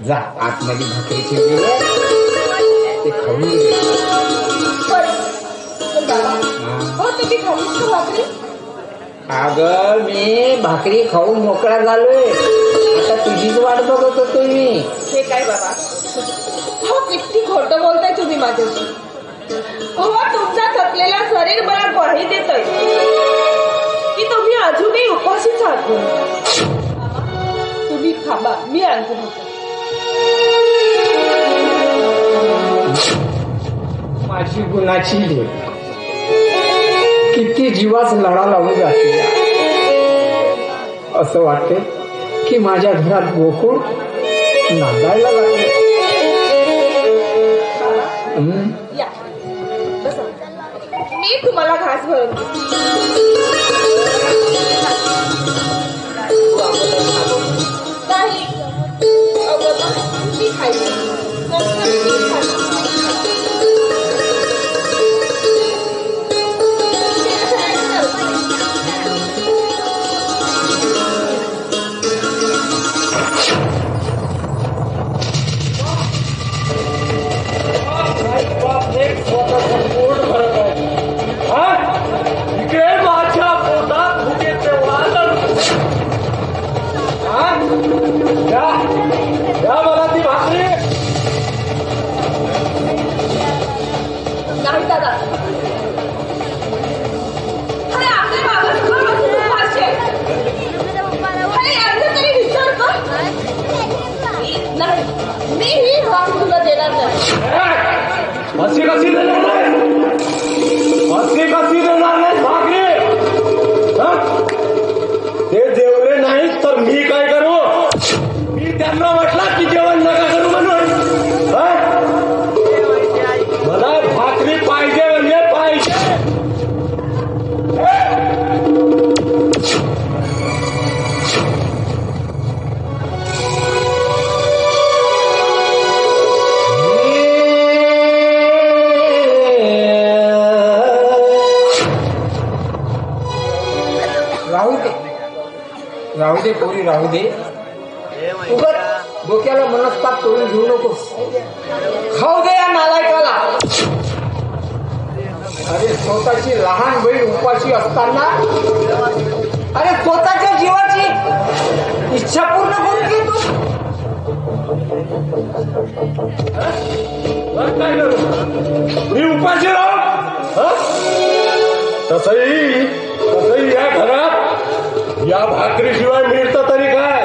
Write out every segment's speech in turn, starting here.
जा आतमध्ये भाकरी ठेवली ते खाऊन घे. हो तुम्ही खाऊन का भाकरी? अगं मी भाकरी खाऊन मोकळा झालोय, आता तुझीच वाट बघत होतो मी. हे काय बाबा, हो किती खोटं बोलताय तुम्ही माझ्याशी. हो तुमचा थकलेला शरीर मला ग्वाही देतोय की तुम्ही अजूनही उपाशीच आहात. तुम्ही थांबा, मी आणतो भाकर. माझी गुणाची लेक किती जीवाच लढा लावून जाते. असं वाटते की माझ्या घरात गोकुळ नांदायला लागले. या बसा, मी तुम्हाला घास भरून नाही. मी खायची नाही दादा. अरे आपले बाबा तरी विचार कर. नाही, मी ही भाग तुला देणार नाही. अशी कशी देणार नाही? अशी कशी देणार नाही भाकरी? ते जेवले नाहीत तर मी काय करू? मी त्यांना म्हटलं की जेवण नका करू म्हणून. मला भाकरी पाहिजे म्हणजे पाहिजे. राहू दे पोरी, राहू दे. उगत डोक्याला मनस्ताप करून घेऊ नकोस. खाऊ दे या नालायकाला. अरे स्वतःची लहान बहीण उपाशी असताना अरे स्वतःच्या जीवाची इच्छा पूर्ण करून घे तू. काय करू? मी उपाशी राहू? तसही या घरात या भाकरीशिवाय मिळतं तरी काय?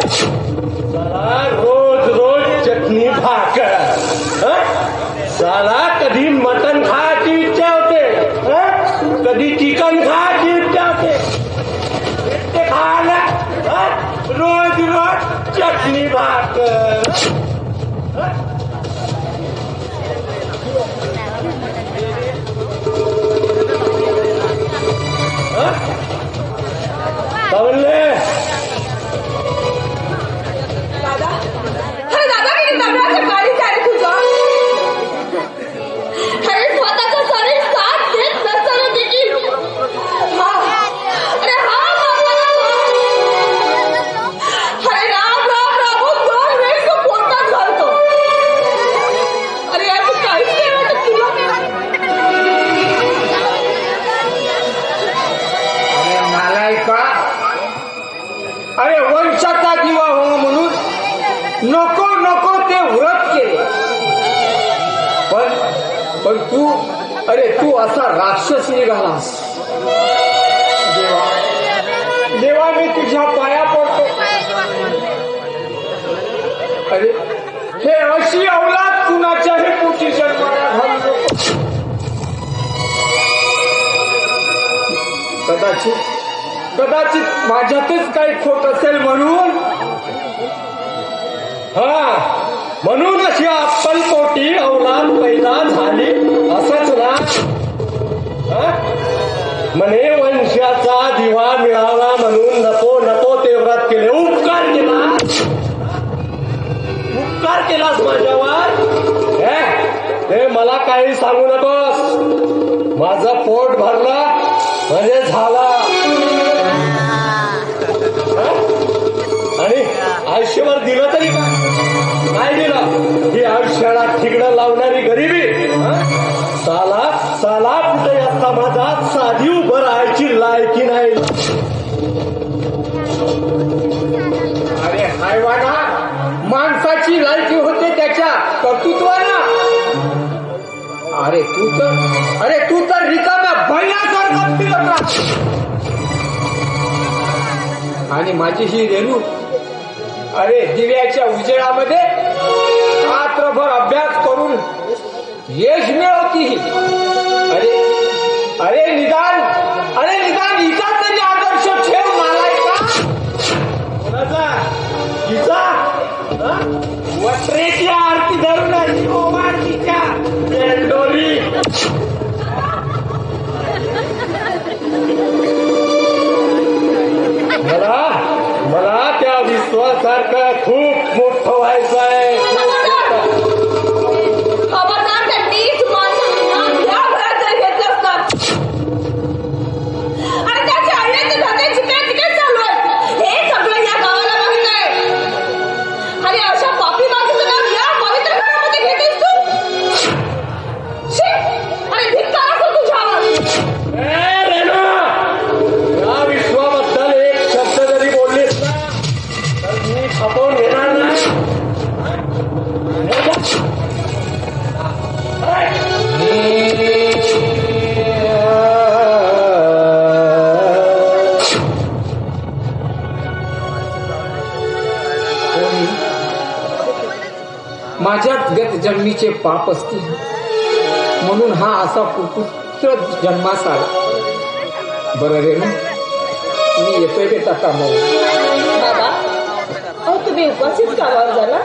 साला रोज रोज चटणी भाकर. साला कधी मटण खायची इच्छा होते, कधी चिकन खायची इच्छा होते. ते खायला रोज रोज चटणी भाकर. काय म्हणले? दादा, अरे दादा किती दगडाचं गाडी चालली तुझं. अरे स्वतःचं शरीर साथ देत नसताना देखील अरे राम राम राबून 2 वेळेस तो पोटात घालतो. अरे यार काहीच नाही वाटत तुला. अरे नालायका, अरे वंशाचा दिवा हो म्हणून नको नको ते व्रत केले. पण तू असा राक्षस निघालास. देवा मी तुझ्या पाया पडतो. अरे हे अशी अवलाद कुणाच्याही पोटी जन्माला घालू नको. कदाचित माझ्यातच काही खोट असेल म्हणून म्हणून अशी अप्पलपोटी अवलाद पैदा झाली असंच ना. म्हणे वंशाचा दिवा मिळावा म्हणून नको नको ते व्रत केले. उपकार केलास माझ्यावर. हे मला काही सांगू नकोस. माझं पोट भरलं म्हणजे झाला. आयुष्यभर दिलं तरी काय दिलं? ही आयुष्याला ठिगडं लावणारी गरिबी. साला साला कुठे या समाजात साधी उभं राहायची लायकी नाही. अरे हायवाना, माणसाची लायकी होते त्याच्या कर्तृत्वाना. अरे तू तर रिकाम्या भैयासारखा फिरत राहा. आणि माझी ही रेणू, अरे दिव्याच्या उजेडामध्ये रात्रभर अभ्यास करून यश मिळवती ही. अरे निदान हिचा तरी आदर्श ठेव नालायका. कोणाचा? हिचा? वट्रेची आरती धरून आली ओवाळतीच्या मेंढोरी. मला त्या विश्वासारखं खूप मोठं व्हायचं आहे. खबरदार त्यांनीच माझं नाव या घरात जर घेतलं असतात आणि त्याच्या आईने धंदे जिकडे चालू आहेत हे सगळं या गावाला माहित आहे. आणि अशा पापी माणसाचं नाव या पवित्र घरामध्ये घेतेस तू. शी! आणि धिक्कार असो तुझ्यावर. रेणू, या विश्वाबद्दल एक शब्द जरी बोललीस ना तर मी खपवून घेणार नाही. माझ्याच गत जन्मीचे पाप असतील म्हणून हा असा कुपुत्र जन्मास आला. बरं रेणू, मी येतोय बेटा कामावर. बाबा, अहो तुम्ही उपवासीच कामावर झाला.